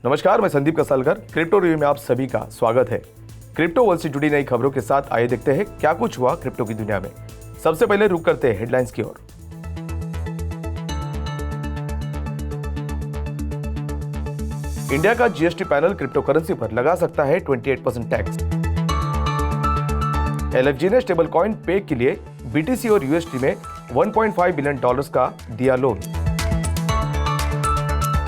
नमस्कार, मैं Sandeep कसालकर। Crypto review में आप सभी का स्वागत है। क्रिप्टो वर्ल्ड से जुड़ी नई खबरों के साथ आइए देखते हैं क्या कुछ हुआ क्रिप्टो की दुनिया में। सबसे पहले रुक करते हैं हेडलाइंस की ओर। इंडिया का जीएसटी पैनल क्रिप्टो करेंसी पर लगा सकता है 28% टैक्स। एलएफजी ने स्टेबल कॉइन पे के लिए बीटीसी और यूएसडी में $1.5 बिलियन का दिया लोन।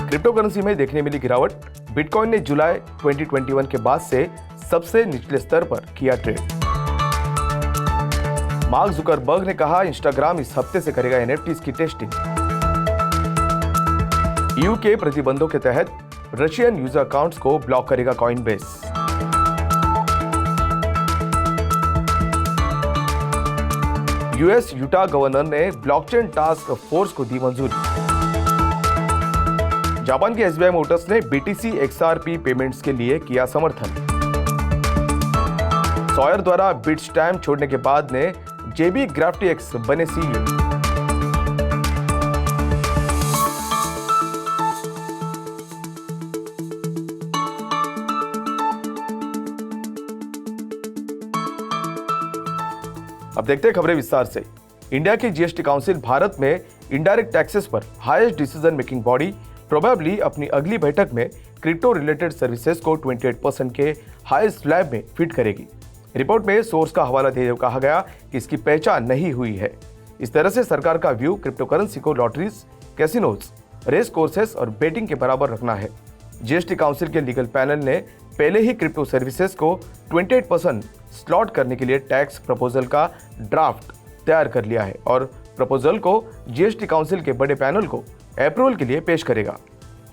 क्रिप्टो करेंसी में देखने मिली गिरावट। बिटकॉइन ने जुलाई 2021 के बाद से सबसे निचले स्तर पर किया ट्रेड। मार्क जुकरबर्ग ने कहा इंस्टाग्राम इस हफ्ते से करेगा एनएफटीज की टेस्टिंग। ईयू के प्रतिबंधों के तहत रशियन यूजर अकाउंट्स को ब्लॉक करेगा कॉइनबेस। यूएस यूटा गवर्नर ने ब्लॉकचेन टास्क फोर्स को दी मंजूरी। जापान के एसबीआई मोटर्स ने बीटीसी एक्सआरपी पेमेंट्स के लिए किया समर्थन। सॉयर द्वारा बिटस्टैम्प छोड़ने के बाद ने जेबी ग्राफ्टिक्स बने सीईओ। अब देखते हैं खबरें विस्तार से। इंडिया की जीएसटी काउंसिल भारत में इनडायरेक्ट टैक्सेस पर highest decision making body probably अपनी अगली बैठक में क्रिप्टो रिलेटेड सर्विसेज को 28% के हाईएस्ट स्लैब में फिट करेगी। रिपोर्ट में सोर्स का हवाला देते हुए कहा गया कि इसकी पहचान नहीं हुई है। इस तरह से सरकार का व्यू क्रिप्टो करेंसी को लॉटरीज, कैसीनोज, रेस कोर्सेस और बेटिंग के बराबर रखना है। जीएसटी काउंसिल के लीगल पैनल ने पहले ही क्रिप्टो सर्विसेज को 28% स्लॉट करने के लिए टैक्स प्रपोजल का ड्राफ्ट तैयार कर लिया है और प्रपोजल को जीएसटी काउंसिल के बड़े पैनल को अप्रूवल के लिए पेश करेगा।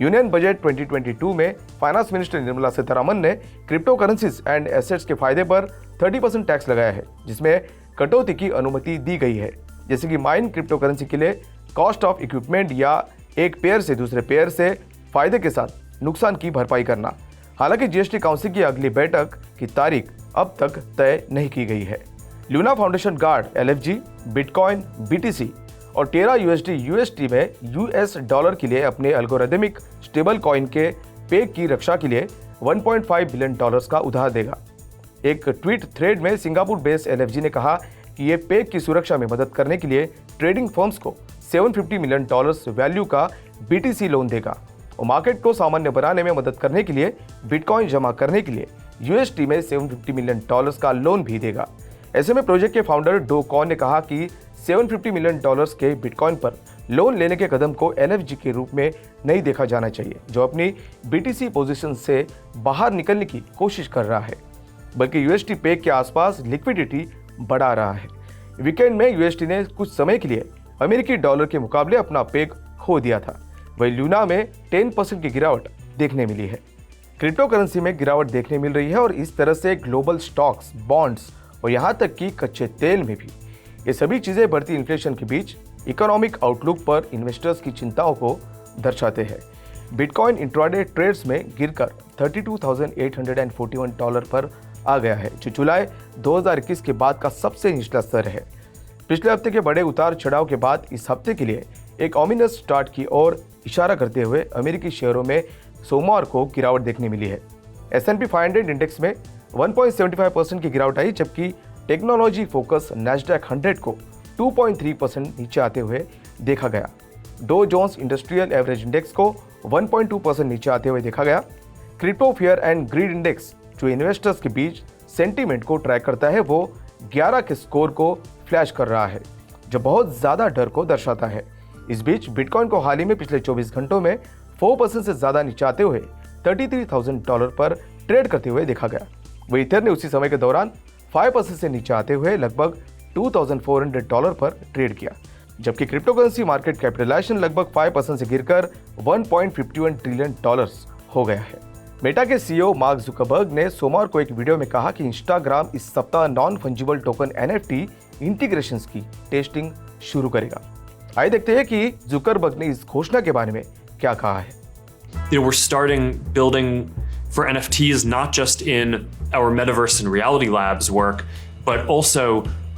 यूनियन बजट 2022 में फाइनेंस मिनिस्टर निर्मला सीतारमण ने क्रिप्टो करेंसीज एंड एसेट्स के फायदे पर 30% टैक्स लगाया है, जिसमें कटौती की अनुमति दी गई है, जैसे कि माइन क्रिप्टो करेंसी के लिए कॉस्ट ऑफ इक्विपमेंट या एक पेयर से दूसरे पेयर से फायदे के साथ नुकसान की भरपाई करना। हालांकि जीएसटी काउंसिल की अगली बैठक की तारीख अब तक तय नहीं की गई है। Luna Foundation Guard LFG, Bitcoin, BTC और टेरा यूएसडी में यूएस डॉलर के लिए अपने एल्गोरिदमिक स्टेबल कॉइन के पे की रक्षा के लिए $1.5 बिलियन का उधार देगा। एक ट्वीट थ्रेड में सिंगापुर बेस्ड एलएफजी ने कहा कि ये पे की सुरक्षा में मदद करने के लिए ट्रेडिंग फर्म्स को $750 मिलियन वैल्यू का बीटीसी लोन देगा और मार्केट को सामान्य बनाने में मदद करने के लिए बिटकॉइन जमा करने के लिए यूएसडी में $750 मिलियन का लोन भी देगा। ऐसे में प्रोजेक्ट के फाउंडर डो कॉन ने कहा कि $750 मिलियन के बिटकॉइन पर लोन लेने के कदम को एलएफजी के रूप में नहीं देखा जाना चाहिए, जो अपनी बीटीसी पोजीशन से बाहर निकलने की कोशिश कर रहा है, बल्कि यूएसडी पे के आसपास लिक्विडिटी बढ़ा रहा है। वीकेंड में यूएसडी ने कुछ समय के लिए अमेरिकी डॉलर के मुकाबले अपना पेग खो दिया था। वही लूना में 10% की गिरावट देखने मिली है। क्रिप्टो करेंसी में गिरावट देखने मिल रही है और इस तरह से ग्लोबल स्टॉक्स, बॉन्ड्स और यहाँ तक कि कच्चे तेल में भी। ये सभी चीजें बढ़ती इन्फ्लेशन के बीच इकोनॉमिक आउटलुक पर इन्वेस्टर्स की चिंताओं को दर्शाते हैं। बिटकॉइन इंट्राडे ट्रेड्स में गिरकर $32,841 पर आ गया है, जो जुलाई 2021 के बाद का सबसे निचला स्तर है। पिछले हफ्ते के बड़े उतार चढ़ाव के बाद इस हफ्ते के लिए एक ऑमिनस स्टार्ट की ओर इशारा करते हुए अमेरिकी शेयरों में सोमवार को गिरावट देखने मिली है। S&P 500 इंडेक्स में 1.75% की गिरावट आई, जबकि टेक्नोलॉजी फोकस नैस्डैक 100 को 2.3% नीचे आते हुए देखा गया। Dow Jones industrial average index को 1.2% नीचे आते हुए देखा गया। Crypto fear and greed index, जो इन्वेस्टर्स के बीच सेंटीमेंट को ट्रैक करता है, वो 11 के स्कोर को फ्लैश कर रहा है, जो बहुत ज्यादा डर को दर्शाता है। इस बीच बिटकॉइन को हाल ही में पिछले 24 घंटों में 4% से ज्यादा नीचे आते हुए $33,000 पर ट्रेड करते हुए देखा गया। वही इथर ने उसी समय के दौरान 5% से नीचे आते हुए लगभग $2,400 पर ट्रेड किया, जबकि क्रिप्टो करेंसी मार्केट कैपिटलाइजेशन लगभग 5% से गिरकर $1.51 ट्रिलियन हो गया है। मेटा के सीईओ मार्क जुकरबर्ग ने सोमवार को एक वीडियो में कहा कि इंस्टाग्राम इस सप्ताह non fungible token NFT integrations की टेस्टिंग शुरू करेगा। आइए देखते हैं कि जुकरबर्ग ने इस घोषणा के बारे में क्या कहा है। We're starting building for NFTs not just in our metaverse and reality labs work, but also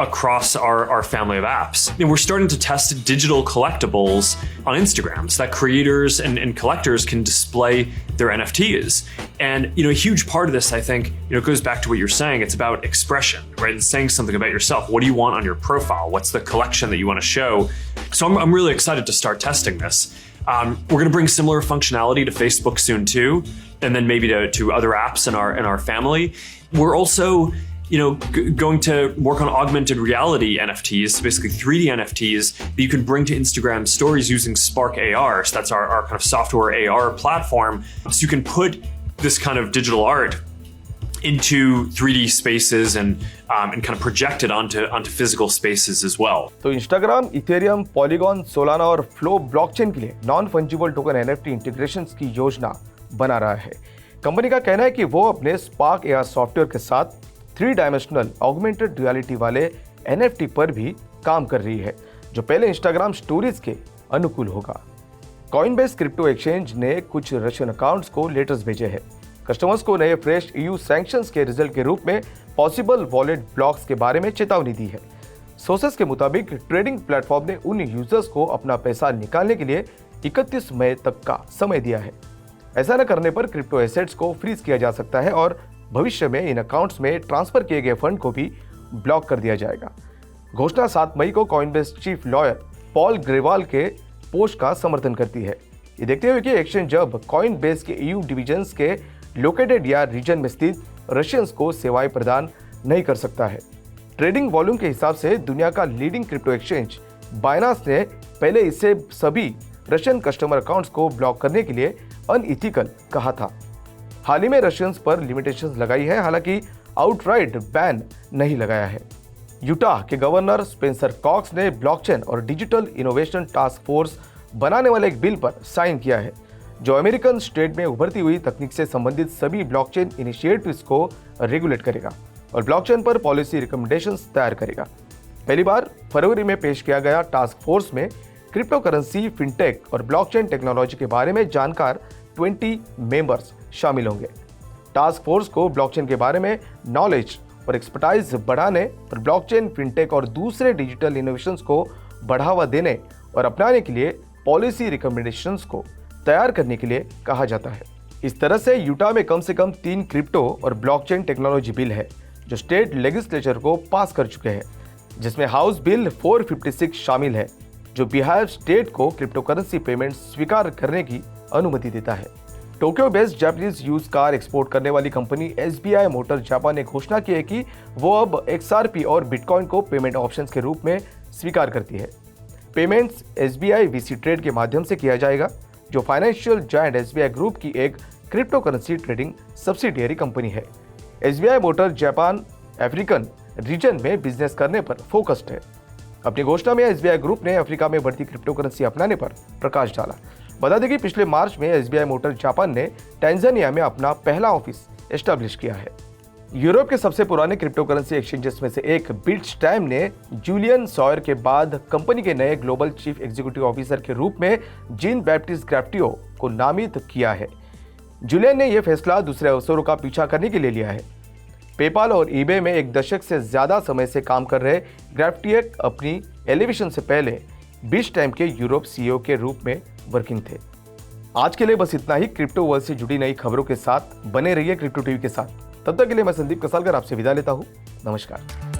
across our family of apps. And we're starting to test digital collectibles on Instagram so that creators and collectors can display their NFTs. And a huge part of this, I think, it goes back to what you're saying. It's about expression, right? And saying something about yourself. What do you want on your profile? What's the collection that you want to show? So I'm really excited to start testing this. We're going to bring similar functionality to Facebook soon too, and then maybe to other apps in our family. We're also going to work on augmented reality NFTs, so basically 3D NFTs that you can bring to Instagram stories using Spark AR. So that's our kind of software AR platform. So you can put this kind of digital art into 3D spaces and kind of project it onto physical spaces as well. तो Instagram, Ethereum, polygon, Solana और flow blockchain के लिए non fungible token NFT integrations की योजना बना रहा है। Company का कहना है कि वो अपने स्पार्क AR सॉफ्टवेयर के साथ 3 डायमेंशनल ऑगमेंटेड रियलिटी वाले NFT पर भी काम कर रही है, जो पहले इंस्टाग्राम स्टोरीज के अनुकूल होगा। कॉइनबेस क्रिप्टो एक्सचेंज ने कुछ रशियन अकाउंट्स को लेटर्स भेजे हैं। कस्टमर्स को नए फ्रेश EU सैंक्शंस के रिजल्ट के रूप में पॉसिबल वॉलेट ब्लॉक्स के बारे में चेतावनी दी है। सोर्सेस के मुताबिक ट्रेडिंग प्लेटफॉर्म ने उन यूजर्स को अपना पैसा निकालने के लिए 31 मई तक का समय दिया है। ऐसा न करने पर क्रिप्टो एसेट्स को फ्रीज किया जा सकता है और भविष्य में इन अकाउंट्स में ट्रांसफर किए गए फंड को भी ब्लॉक कर दिया जाएगा। घोषणा 7 मई को Coinbase chief lawyer Paul Grewal के पोस्ट का समर्थन करती है। ये देखते हुए कि एक्सचेंज जब कॉइनबेस के EU डिविजन्स के लोकेटेड या रीजन में स्थित रशियंस को सेवाएं प्रदान नहीं कर सकता है। ट्रेडिंग वॉल्यूम के हिसाब से दुनिया का लीडिंग क्रिप्टो एक्सचेंज बाइनांस ने पहले इसे सभी रशियन कस्टमर अकाउंट्स को ब्लॉक करने के लिए अनइथिकल कहा था। हाल ही में रशियंस पर लिमिटेशंस लगाई है, हालांकि आउटराइट बैन नहीं लगाया है। यूटाह के गवर्नर स्पेंसर कॉक्स ने ब्लॉकचेन और डिजिटल इनोवेशन टास्क फोर्स बनाने वाले एक बिल पर साइन किया है, जो अमेरिकन स्टेट में उभरती हुई तकनीक से संबंधित सभी ब्लॉकचेन इनिशिएटिव्स को रेगुलेट करेगा और ब्लॉकचेन पर पॉलिसी रिकमेंडेशंस तैयार करेगा। पहली बार फरवरी में पेश किया गया टास्क फोर्स में क्रिप्टो करेंसी, फिनटेक और ब्लॉकचेन टेक्नोलॉजी के बारे में जानकार 20 मेंबर्स शामिल होंगे। टास्क फोर्स को ब्लॉकचेन के बारे में नॉलेज और एक्सपर्टाइज बढ़ाने और ब्लॉकचेन, फिनटेक और दूसरे डिजिटल इनोवेशंस को बढ़ावा देने और अपनाने के लिए पॉलिसी रिकमेंडेशंस को तैयार करने के लिए कहा जाता है। इस तरह से यूटा में कम से कम 3 क्रिप्टो और ब्लॉकचेन टेक्नोलॉजी बिल है जो स्टेट लेजिस्लेचर को पास कर चुके हैं, जिसमें हाउस बिल 456 शामिल है, जो बिहार स्टेट को क्रिप्टो करेंसी पेमेंट स्वीकार करने की अनुमति देता है। Tokyo based Japanese use car export करने वाली कंपनी SBI मोटर जापान ने घोषणा की है कि वो अब XRP और बिटकॉइन को पेमेंट ऑप्शंस के रूप में स्वीकार करती है। पेमेंट्स SBI VC ट्रेड के माध्यम से किया जाएगा, जो फाइनेंशियल जायंट SBI ग्रुप की एक crypto currency trading subsidiary company है। SBI motor Japan African region में बिजनेस करने पर फोकस्ड है। अपनी घोषणा में SBI ग्रुप ने अफ्रीका में बढ़ती क्रिप्टो करेंसी अपनाने पर प्रकाश डाला। बता दें कि पिछले मार्च में SBI मोटर जापान ने टैंजानिया में अपना पहला ऑफिस एस्टैब्लिश किया है। यूरोप के सबसे पुराने क्रिप्टो करेंसी एक्सचेंजेस में से एक बिटस्टैम ने जूलियन सॉयर के बाद कंपनी के नए ग्लोबल चीफ एग्जीक्यूटिव ऑफिसर के रूप में जीन बैप्टिस्ट ग्राफ्टियो को नामित किया है। जूलियन ने यह फैसला दूसरे अवसरों का पीछा करने के लिए लिया है। पेपाल और ईबे में 1 दशक से ज्यादा समय से काम कर रहे ग्राफ्टियो अपनी एलिवेशन से पहले बिटस्टैम के यूरोप CEO के रूप में वर्किंग थे। आज के लिए बस इतना ही। क्रिप्टो वर्ल्ड से जुड़ी नई खबरों के साथ बने रहिए क्रिप्टो टीवी के साथ। तब तक के लिए मैं संदीप कसालकर आपसे विदा लेता हूं। नमस्कार।